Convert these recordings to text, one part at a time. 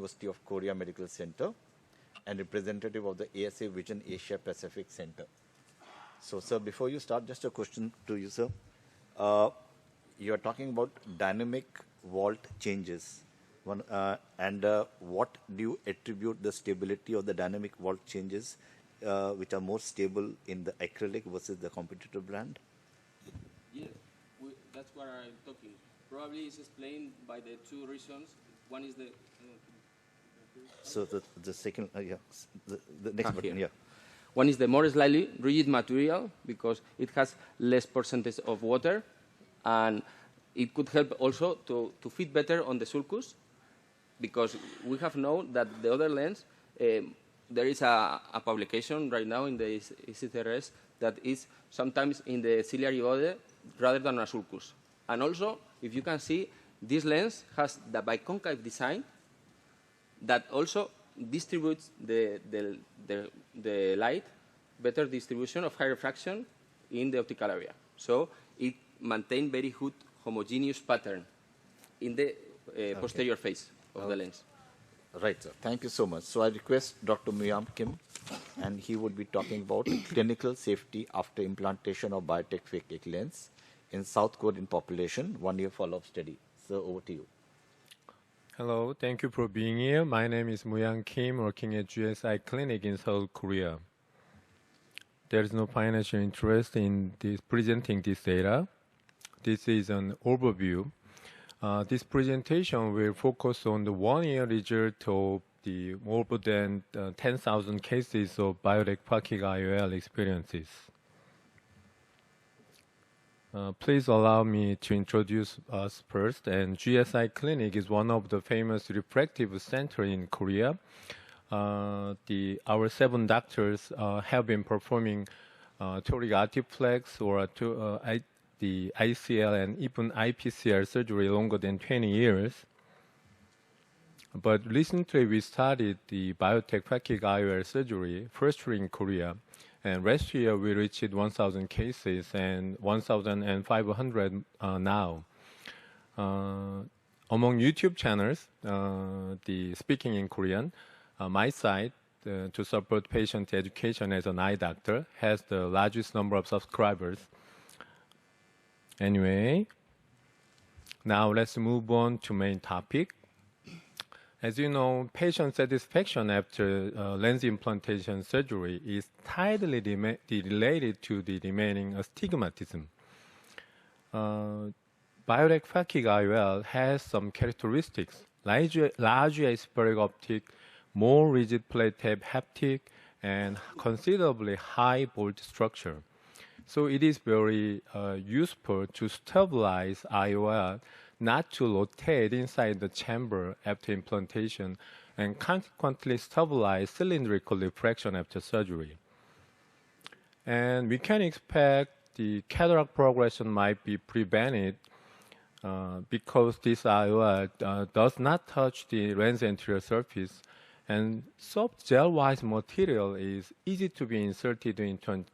University of Korea Medical Center and representative of the ASA Vision Asia Pacific Center. So, sir, before you start, just a question to you, sir. You are talking about dynamic vault changes. What do you attribute the stability of the dynamic vault changes, which are more stable in the acrylic versus the competitor brand? Yeah, that's what I'm talking. Probably it's explained by the two reasons. One is the... So the second, yeah, the next button, yeah. One is the more slightly rigid material because it has less percentage of water, and it could help also to fit better on the sulcus, because we have known that the other lens, there is a publication right now in the ESCRS that is sometimes in the ciliary body rather than a sulcus. And also, if you can see, this lens has the biconcave design that also distributes the light, better distribution of high refraction in the optical area. So it maintains very good homogeneous pattern in the posterior face of the lens. Right, sir. Thank you so much. So I request Dr. Muyan Kim, and he would be talking about clinical safety after implantation of Biotech PHAKIC lens in South Korean population, 1-year follow-up study. So over to you. Hello, thank you for being here. My name is Muyan Kim, working at GSI Clinic in South Korea. There is no financial interest in presenting this data. This is an overview. This presentation will focus on the 1-year result of the more than 10,000 cases of Biotech PHAKIC IOL experiences. Please allow me to introduce us first. And GSI Clinic is one of the famous refractive centers in Korea. Our 7 doctors have been performing toric artiflex or the ICL and even IPCL surgery longer than 20 years. But recently we started the Biotech PHAKIC IOL surgery, first in Korea. And last year we reached 1,000 cases and 1,500 now. Among YouTube channels, the speaking in Korean, my site to support patient education as an eye doctor has the largest number of subscribers. Anyway, now let's move on to main topic. As you know, patient satisfaction after lens implantation surgery is tightly related to the remaining astigmatism. Biotech PHAKIC IOL has some characteristics: larger aspheric optic, more rigid plate tab haptic, and considerably high bolt structure. So it is very useful to stabilize IOL, not to rotate inside the chamber after implantation, and consequently stabilize cylindrical refraction after surgery. And we can expect the cataract progression might be prevented because this IOL does not touch the lens anterior surface, and soft gel-wise material is easy to be inserted into an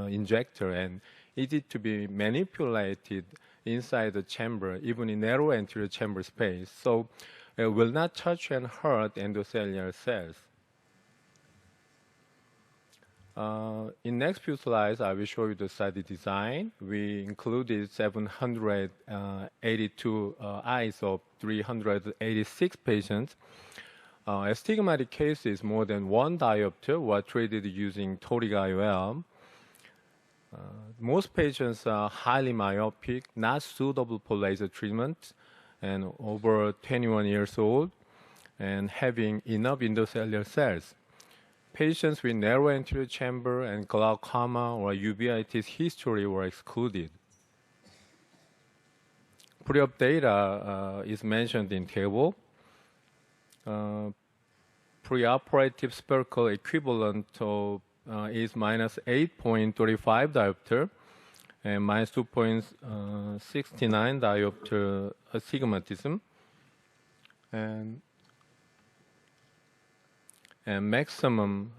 injector and easy to be manipulated inside the chamber, even in narrow anterior chamber space, so it will not touch and hurt endocellular cells. In next few slides, I will show you the study design. We included 782 eyes of 386 patients. Astigmatic cases more than 1 diopter were treated using toric IOL. Most patients are highly myopic, not suitable for laser treatment, and over 21 years old, and having enough endocellular cells. Patients with narrow anterior chamber and glaucoma or uveitis history were excluded. Pre-op data is mentioned in table. Preoperative spherical equivalent of is minus 8.35 diopter and minus 2.69 diopter astigmatism, and maximum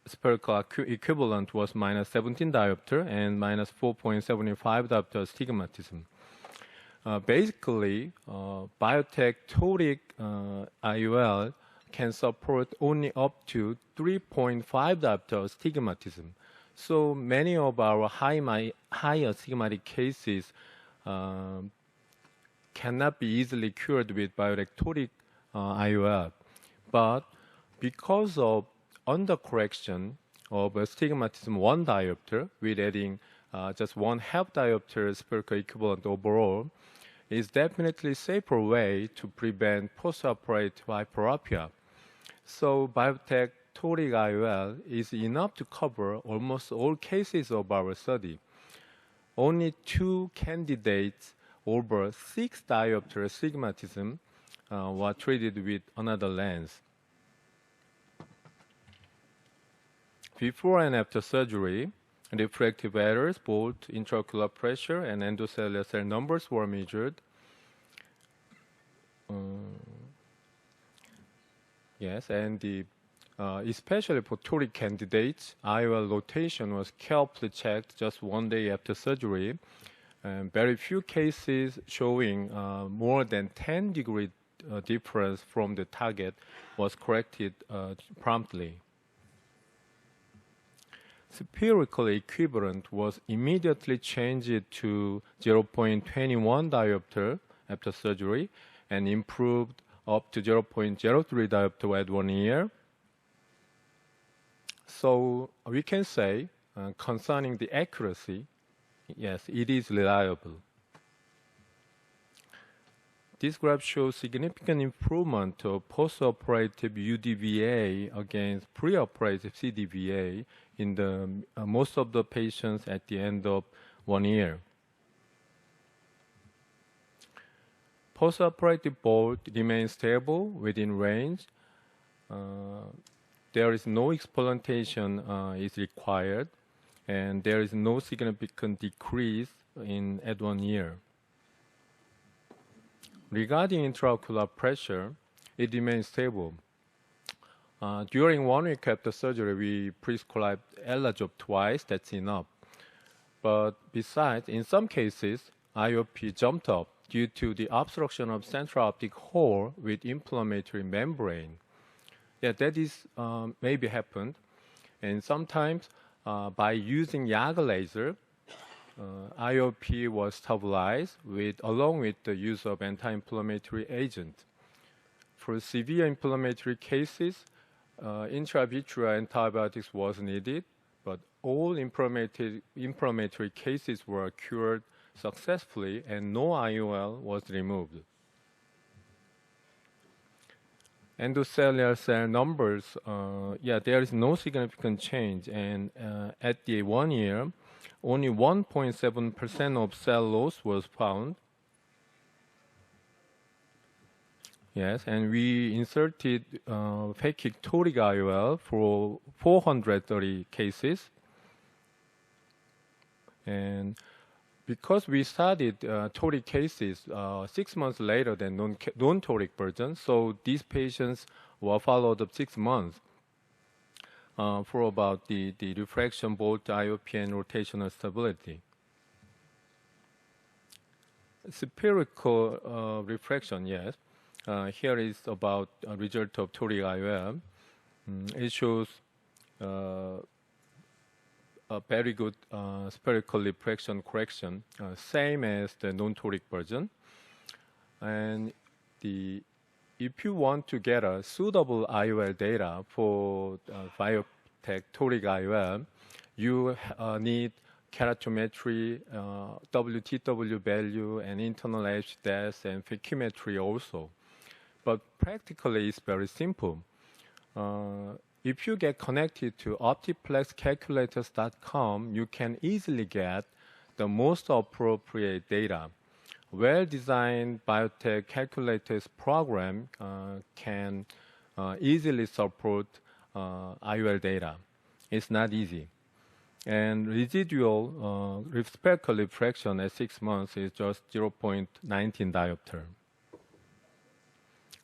spherical equivalent was minus 17 diopter and minus 4.75 diopter astigmatism. Basically, Biotech toric IOL can support only up to 3.5 diopter astigmatism. So many of our high astigmatic cases cannot be easily cured with bioreactoric IOL. But because of undercorrection of astigmatism 1 diopter with adding just 1/2 diopter spherical equivalent overall, is definitely safer way to prevent postoperative hyperopia. So Biotech toric IOL is enough to cover almost all cases of our study. Only 2 candidates over 6 diopter astigmatism were treated with another lens. Before and after surgery, refractive errors, both intraocular pressure and endocellular cell numbers were measured. Yes, and especially for toric candidates, IOL rotation was carefully checked just 1 day after surgery. And very few cases showing more than 10-degree difference from the target was corrected promptly. Spherical equivalent was immediately changed to 0.21 diopter after surgery and improved up to 0.03 diopter at 1 year. So we can say, concerning the accuracy, yes, it is reliable. This graph shows significant improvement of postoperative UDVA against preoperative CDVA in the most of the patients at the end of 1 year. Postoperative bolt remains stable within range. There is no explantation is required, and there is no significant decrease at 1 year. Regarding intraocular pressure, it remains stable. During 1 week after surgery, we prescribed Elazop twice, that's enough. But besides, in some cases, IOP jumped up due to the obstruction of central optic hole with inflammatory membrane. Yeah, that is maybe happened. And sometimes by using YAG laser, IOP was stabilized along with the use of anti-inflammatory agent. For severe inflammatory cases, intravitreal antibiotics was needed, but all inflammatory cases were cured successfully and no IOL was removed. Endocellular cell numbers, there is no significant change, and at the 1 year, only 1.7% of cell loss was found. Yes, and we inserted PHAKIC toric IOL for 430 cases. And because we studied toric cases 6 months later than non-toric version, so these patients were followed up 6 months for about the refraction, both IOP and rotational stability. Spherical refraction, yes. Here is about a result of toric IOL. It shows a very good spherical refraction correction, same as the non-toric version. And if you want to get a suitable IOL data for Biotech toric IOL, you need keratometry, WTW value, and internal edge depth, and phakimetry also. But practically, it's very simple. If you get connected to optiplexcalculators.com, you can easily get the most appropriate data. Well-designed Biotech calculators program can easily support IOL data. It's not easy. And residual spherical refraction at 6 months is just 0.19 diopter.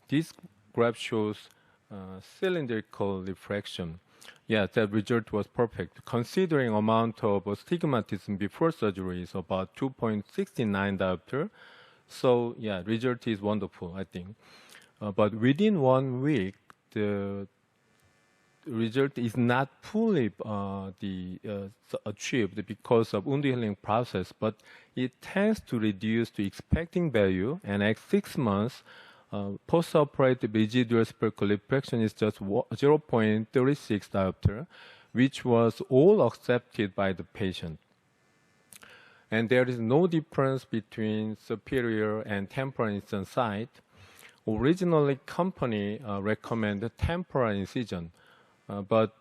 This graph shows cylindrical refraction. Yeah, that result was perfect. Considering amount of astigmatism before surgery is about 2.69 diopter. So yeah, result is wonderful, I think. But within 1 week, the result is not fully achieved because of wound healing process, but it tends to reduce to expecting value, and at 6 months, post-operative residual spherical fraction is just 0.36 diopter, which was all accepted by the patient. And there is no difference between superior and temporal incision site. Originally, company recommended temporal incision, but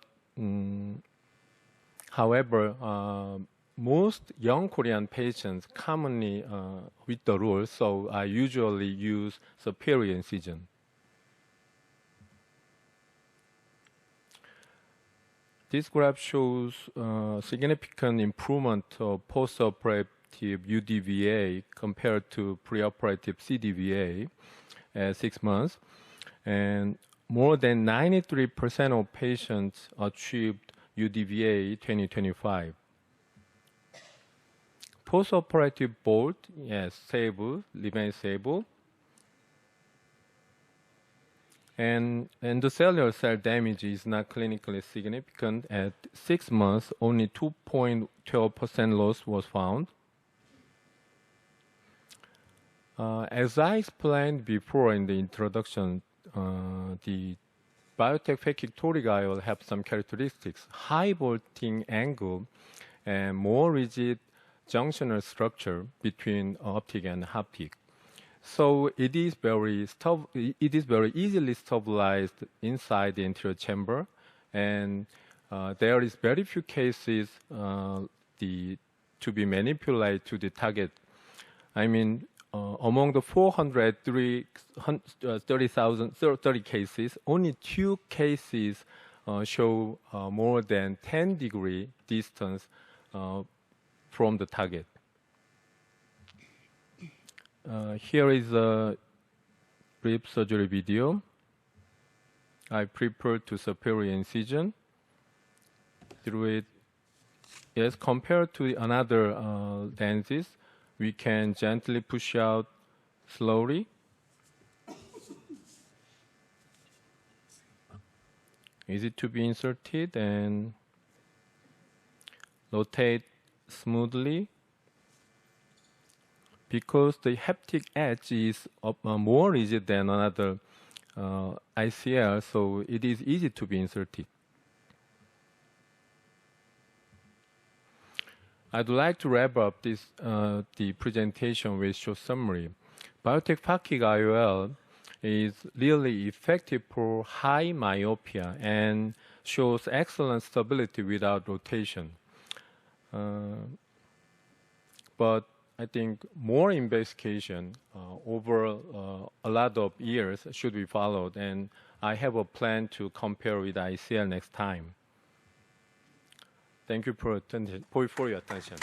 however, most young Korean patients commonly with the rule, so I usually use superior incision. This graph shows significant improvement of post-operative UDVA compared to preoperative CDVA at 6 months, and more than 93% of patients achieved UDVA 2025. Post-operative bolt, yes, stable, remains stable. And the cellular cell damage is not clinically significant. At 6 months, only 2.12% loss was found. As I explained before in the introduction, the Biotech PHAKIC toric IOL have some characteristics: high bolting angle and more rigid junctional structure between optic and haptic. So it is very easily stabilized inside the anterior chamber, and there is very few cases to be manipulated to the target. I mean, among the 430 cases, only 2 cases show more than 10-degree distance from the target. Here is a brief surgery video. I prepared to superior incision. Through it, yes, compared to another lenses, we can gently push out slowly. Easy to be inserted and rotate smoothly. Because the haptic edge is more rigid than another ICL, so it is easy to be inserted. I'd like to wrap up this the presentation with short summary. Biotech PHAKIC IOL is really effective for high myopia and shows excellent stability without rotation. But I think more investigation over a lot of years should be followed, and I have a plan to compare with ICL next time. Thank you for your attention.